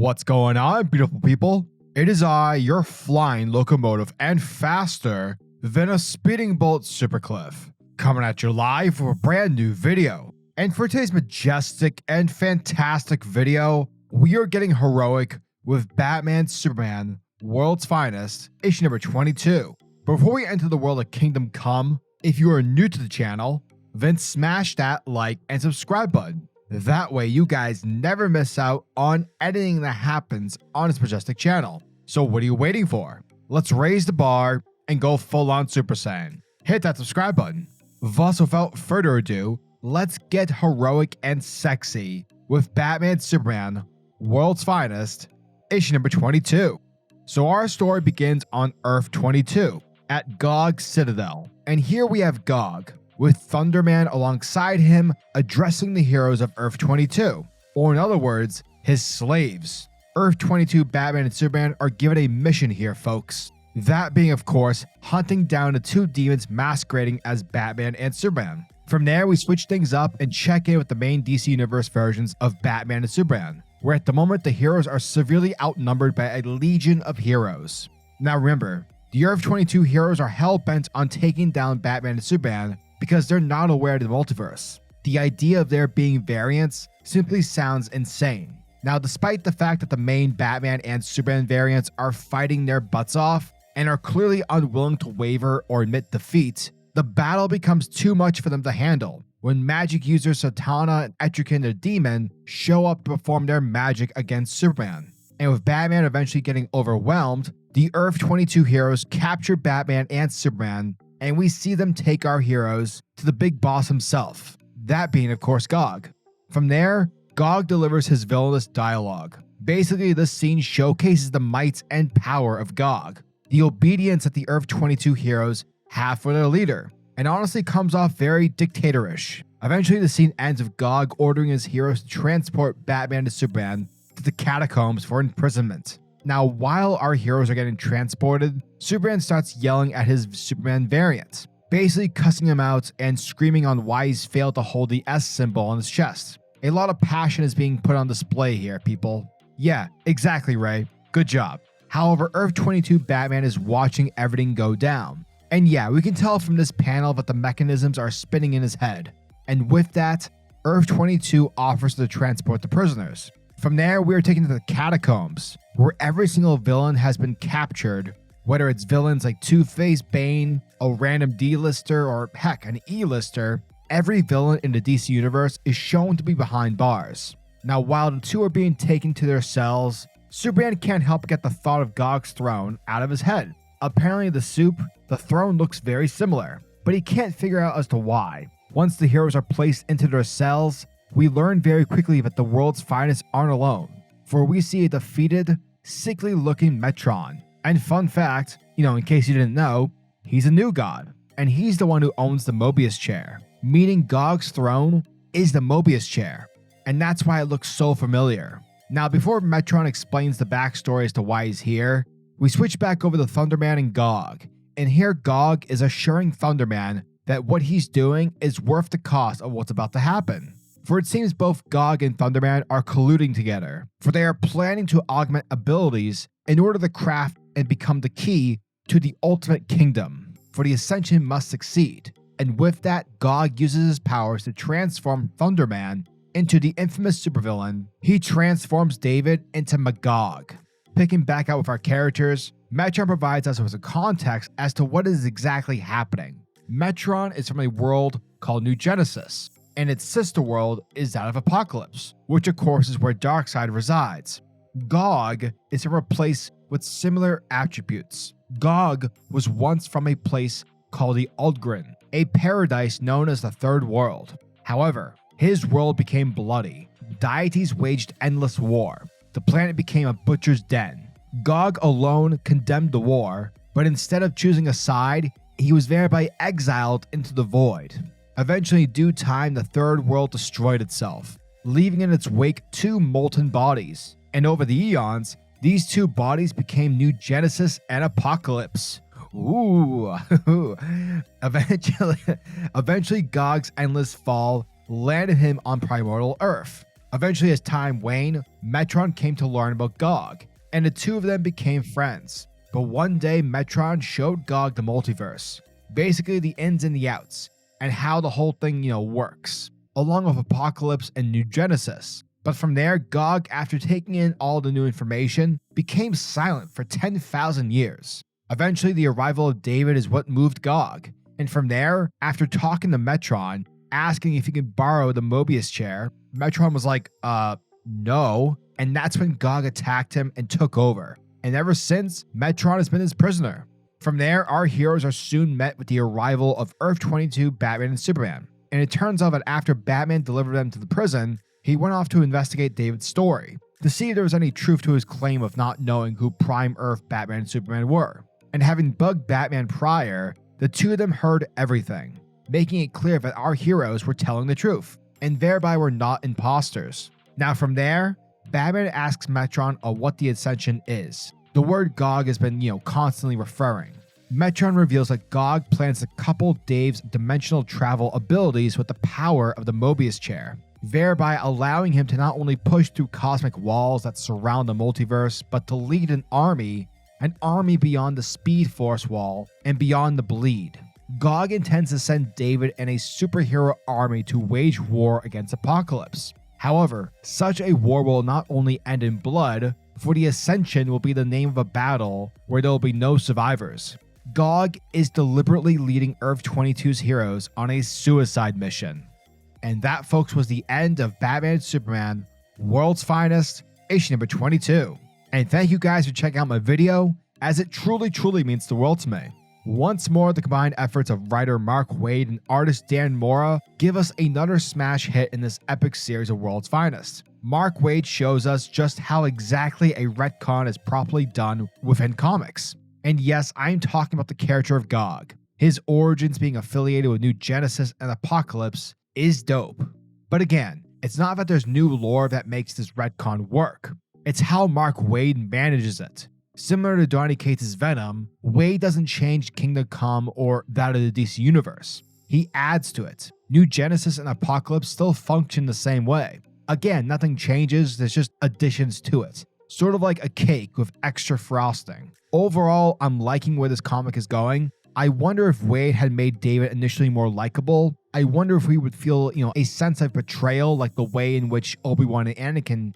What's going on, beautiful people? It is I, your flying locomotive and faster than a speeding bolt SuperCliff, coming at you live for a brand new video. And for today's majestic and fantastic video, we are getting heroic with Batman Superman World's Finest, issue number 22. Before we enter the world of Kingdom Come, if you are new to the channel, then smash that like and subscribe button. That way you guys never miss out on anything that happens on this majestic channel. So what are you waiting for? Let's raise the bar and go full on Super Saiyan. Hit that subscribe button. Thus, without further ado, let's get heroic and sexy with Batman Superman World's Finest, issue number 22. So our story begins on Earth 22 at Gog Citadel. And here we have Gog, with Thunderman alongside him addressing the heroes of Earth 22, or in other words, his slaves. Earth 22 Batman and Superman are given a mission here, folks. That being, of course, hunting down the two demons masquerading as Batman and Superman. From there, we switch things up and check in with the main DC Universe versions of Batman and Superman, where at the moment the heroes are severely outnumbered by a legion of heroes. Now remember, the Earth 22 heroes are hell-bent on taking down Batman and Superman because they're not aware of the multiverse. The idea of there being variants simply sounds insane. Now, despite the fact that the main Batman and Superman variants are fighting their butts off and are clearly unwilling to waver or admit defeat, the battle becomes too much for them to handle when magic users Satana and Etrigan the Demon show up to perform their magic against Superman. And with Batman eventually getting overwhelmed, the Earth 22 heroes capture Batman and Superman, and we see them take our heroes to the big boss himself, that being, of course, Gog. From there, Gog delivers his villainous dialogue. Basically, this scene showcases the might and power of Gog, the obedience that the Earth 22 heroes have for their leader, and honestly comes off very dictatorish. Eventually, the scene ends with Gog ordering his heroes to transport Batman to Superman to the catacombs for imprisonment. Now, while our heroes are getting transported, Superman starts yelling at his Superman variant, basically cussing him out and screaming on why he's failed to hold the S symbol on his chest. A lot of passion is being put on display here, people. Yeah, exactly, Ray. Good job. However, Earth 22 Batman is watching everything go down. And yeah, we can tell from this panel that the mechanisms are spinning in his head. And with that, Earth 22 offers to transport the prisoners. From there, we are taken to the catacombs, where every single villain has been captured, whether it's villains like Two-Face, Bane, a random D-lister, or heck, an E-lister. Every villain in the DC Universe is shown to be behind bars. Now, while the two are being taken to their cells, Superman can't help but get the thought of Gog's throne out of his head. Apparently, the throne looks very similar, but he can't figure out as to why. Once the heroes are placed into their cells, we learn very quickly that the world's finest aren't alone, for we see a defeated, sickly-looking Metron. And fun fact, in case you didn't know, he's a new god, and he's the one who owns the Mobius chair, meaning Gog's throne is the Mobius chair, and that's why it looks so familiar. Now, before Metron explains the backstory as to why he's here, we switch back over to Thunderman and Gog, and here Gog is assuring Thunderman that what he's doing is worth the cost of what's about to happen. For it seems both Gog and Thunderman are colluding together, for they are planning to augment abilities in order to craft and become the key to the ultimate kingdom, for the Ascension must succeed. And with that, Gog uses his powers to transform Thunderman into the infamous supervillain. He transforms David into Magog. Picking back out with our characters, Metron provides us with a context as to what is exactly happening. Metron is from a world called New Genesis, and its sister world is that of Apocalypse, which of course is where Darkseid resides. Gog is from a place with similar attributes. Gog was once from a place called the Aldgren, a paradise known as the Third World. However, his world became bloody. Deities waged endless war. The planet became a butcher's den. Gog alone condemned the war, but instead of choosing a side, he was thereby exiled into the void. Eventually, in due time, the Third World destroyed itself, leaving in its wake two molten bodies. And over the eons, these two bodies became New Genesis and Apocalypse. Ooh. Eventually, Gog's endless fall landed him on primordial Earth. Eventually, as time waned, Metron came to learn about Gog, and the two of them became friends. But one day, Metron showed Gog the multiverse, basically the ins and the outs, and how the whole thing, works, along with Apocalypse and New Genesis. But from there, Gog, after taking in all the new information, became silent for 10,000 years. Eventually, the arrival of David is what moved Gog, and from there, after talking to Metron, asking if he could borrow the Mobius chair, Metron was like, no, and that's when Gog attacked him and took over. And ever since, Metron has been his prisoner. From there, our heroes are soon met with the arrival of Earth 22 Batman and Superman. And it turns out that after Batman delivered them to the prison, he went off to investigate David's story, to see if there was any truth to his claim of not knowing who Prime Earth Batman and Superman were. And having bugged Batman prior, the two of them heard everything, making it clear that our heroes were telling the truth, and thereby were not imposters. Now from there, Batman asks Metron what the Ascension is. The word Gog has been, constantly referring. Metron reveals that Gog plans to couple Dave's dimensional travel abilities with the power of the Mobius chair, thereby allowing him to not only push through cosmic walls that surround the multiverse, but to lead an army beyond the Speed Force wall and beyond the Bleed. Gog intends to send David and a superhero army to wage war against Apocalypse. However, such a war will not only end in blood, for the Ascension will be the name of a battle where there will be no survivors. Gog is deliberately leading Earth 22's heroes on a suicide mission. And that, folks, was the end of Batman and Superman, World's Finest, issue number 22. And thank you guys for checking out my video, as it truly means the world to me. Once more, the combined efforts of writer Mark Waid and artist Dan Mora give us another smash hit in this epic series of World's Finest. Mark Waid shows us just how exactly a retcon is properly done within comics. And yes, I'm talking about the character of Gog. His origins being affiliated with New Genesis and Apocalypse is dope. But again, it's not that there's new lore that makes this retcon work. It's how Mark Waid manages it. Similar to Donny Cates' Venom, Waid doesn't change Kingdom Come or that of the DC Universe. He adds to it. New Genesis and Apocalypse still function the same way. Again, nothing changes, there's just additions to it. Sort of like a cake with extra frosting. Overall, I'm liking where this comic is going. I wonder if Waid had made David initially more likable. I wonder if we would feel, a sense of betrayal, like the way in which Obi-Wan and Anakin,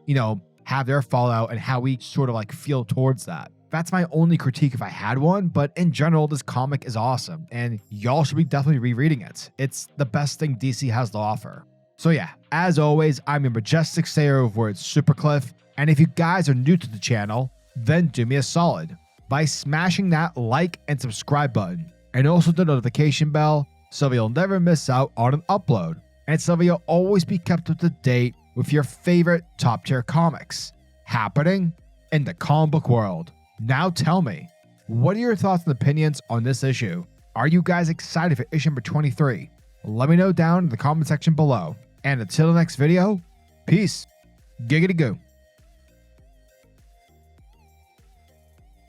have their fallout and how we sort of feel towards that. That's my only critique if I had one, but in general, this comic is awesome, and y'all should be definitely rereading it. It's the best thing DC has to offer. So yeah, as always, I'm your majestic sayer of words, SuperCliff, and if you guys are new to the channel, then do me a solid by smashing that like and subscribe button, and also the notification bell so you'll never miss out on an upload, and so you'll always be kept up to date with your favorite top tier comics happening in the comic book world. Now tell me, what are your thoughts and opinions on this issue? Are you guys excited for issue number 23? Let me know down in the comment section below. And until the next video, peace. Giggity goo.